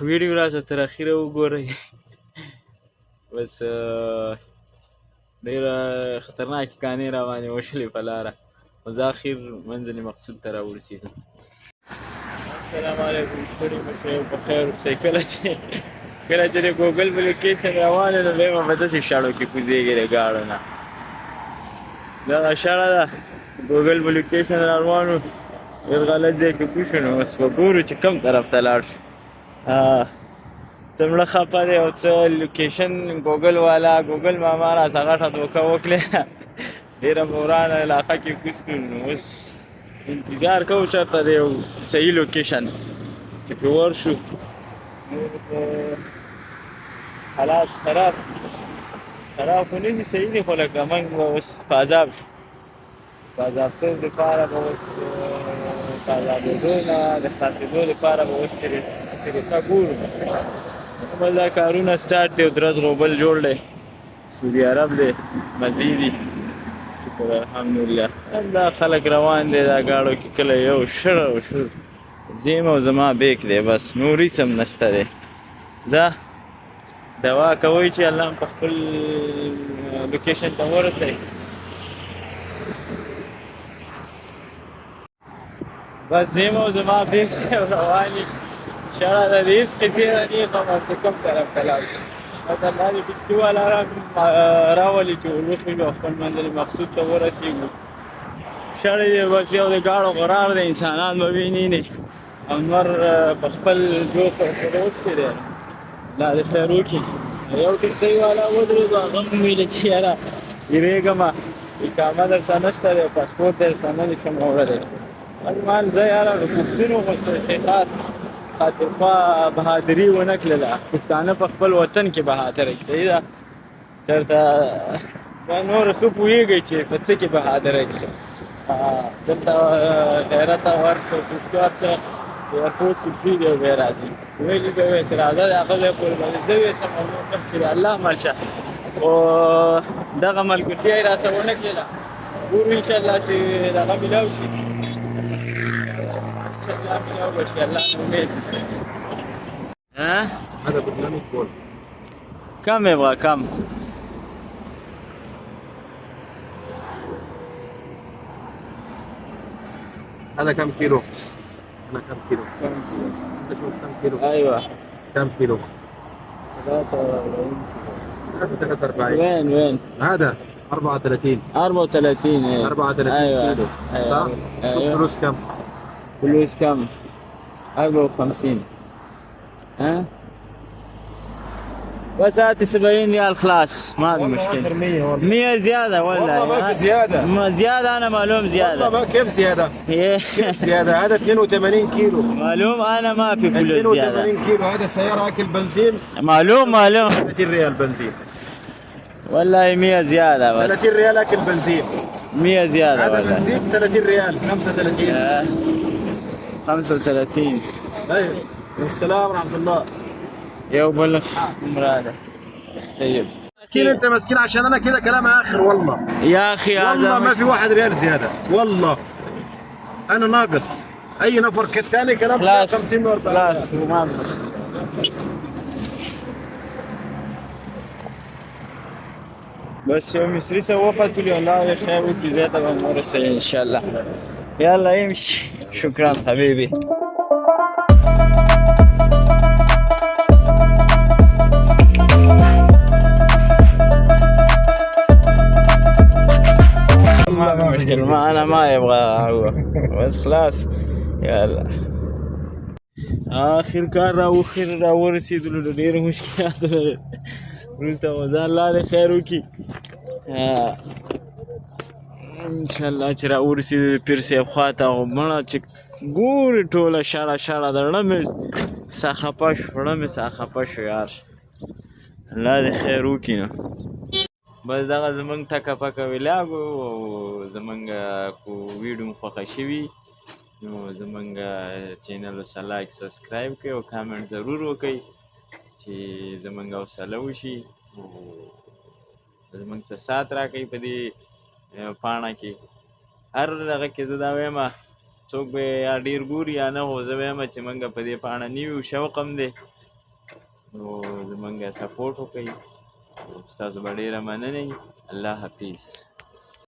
ویډیو راشه تر اخره وګورئ. بس ډېره خطرناکې کانې راباندې وشلې په لاره، خو زه اخر منزل مقصود ته راورسېدم. السلام علیکم، ستړي مه شئ، په خیر اوسئ. کله چې د ګوګل په لوکیشن روان یم نو بیا به په داسې شاړو کې کوزېږي د ګاډو نه. دغه شاړه ده، ګوګل په لوکیشن روان وو، ډېر غلط ځای کې کوز شو، نو اوس به ګورو چې کوم طرف ته لاړ شو. څه مړه خفه دی او څه لوکیشن ګوګل والا، ګوګل ماما راڅه غټه دوکه وکړې، ډېره ورانه علاقه کې کوز کړو. نو اوس انتظار کوو چېرته د یو صحیح لوکیشن چې پرې ورشو. نور حالات خراب خو نه دي، صحیح دي، خو لکه موږ به اوس په عذاب شو. په عذابتوب دپاره به اوس په عذابېدو نه د خلاصېدو دپاره به اوس طریقه ګورو. بل دا کارونه سټارټ دی او درز غوبل جوړ دی، سعودي عرب دی، مزې دي، شکر الحمدلله. دا خلک روان دی دا ګاړو کې، کله یو شر او شور، زیم او زما بیک دی، بس نور هېڅ هم نشته دی. ځه دعا کوئ چې الله په خپل لوکیشن ته ورسئ. بس زیم او زما بیک دی او روان یي، شړه ده، د هېڅ قیصې نه دي خبر چې کوم طرف ته لاړ شو. بس الله دې ټکسي والا راولي چې ور وخېږو او خپل منزل مقصود ته ورسېږو. شړې دی بس یو د ګاړو قرار دی، انسانان به ویني نه، او نور په خپل جوش او خروش کې دی. الله دې خیر وکړي. یو ټکسي والا ودرېدو، هغه هم ویلې چې یاره هېرېږمه، اقامه درسره نشته دی، پاسپورټ درسره نه دی شم وړلی. مان زه یاره د پښتنو غوڅه خاص خاطرخوا بهادري ونه کړله. پښتانه په خپل وطن کې بهادر وي، صحیح ده. چېرته دا نور ښه پوهېږئ چې په څه کې بهادره دي. دلته غیرت او هر څه پښتو هر څه ایرپورټ کې پرېږدي او بیا راځي. ویلي به وایي چې راځه د هغه ځای پورې باندې زه ویسم او نور مخکې د الله مال شه، خو دغه ملګرتیا یې راسره ونه کړله. ګورو انشاءالله چې دغه میلاو شي، انشاءالله میلاو به شي، الله نه امید. هذا برنامج بول. كم يبغى كم؟ هذا كم كيلو؟ أنا كم كيلو؟ أنت شوف كم كيلو؟ ايوه كم كيلو؟ 43. وين؟ هذا 34. 34 ايه 34 ايوه كيلو صح؟ أيوة. شوف فلوس كم؟ فلوس كم؟ 54. ها؟ بس هات 70 ريال خلاص، ما في مشكلة. 100 زيادة ولا؟ والله ما في زيادة. ما زيادة، أنا معلوم زيادة. والله ما كيف زيادة؟ كيف زيادة؟ هذا 82 كيلو. معلوم أنا ما في فلوس زيادة. 82 كيلو، هذا سيارة أكل بنزين. معلوم 30 ريال بنزين. والله 100 زيادة بس. 30 ريال أكل بنزين. 100 زيادة هذا والله. بنزين 30 ريال 35. 35. أيوة. والسلام ورحمة الله. يا بلغ هذا. طيب مسكين انت مسكين، عشان انا كده كلام اخر والله. يا اخي هذا والله ما في 1 ريال زياده، والله انا ناقص. اي نفر ثاني كلام خلاص 50 و40. خلاص ما في مشكلة. بس يوم مصري سوفت لي والله خير وكي زيادة بالامور السيئة ان شاء الله. يلا يمشي، شكرا حبيبي. ما في مشكلة، ما أنا ما يبغى هو، بس خلاص يلا. آخر کار راورسېدلو، د ډېرو مشکلاتو وروسته وزه الله دې خیر وکړي. انشاءالله چې راورسېدو پیر صاحب خوا ته، او مړه چې ګورې ټوله شړه د ړه مې سا خفه شو، ړه مې سا خفه شو یار. الله دې خیر وکړي. نو بس دغه زمونږ ټکه پکه ولاګ او زمونږ کو ویډیو مو خوښه شوي نو زمونږ چینل ورسره لایک سبسکرایب کړئ او کامنټ ضرور وکړئ چې زمونږ حوصله وشي او زمونږ څه سات راکړئ په دې پاڼه کې. هر دغه کې زه دا وایم څوک به یا ډېر ګوري یا نه، خو زه وایم چې موږ په دې پاڼه نه یو، شوق هم دی نو زمونږ سپورټ وکړئ ستاسو به ډېره مننه وي الله حافظ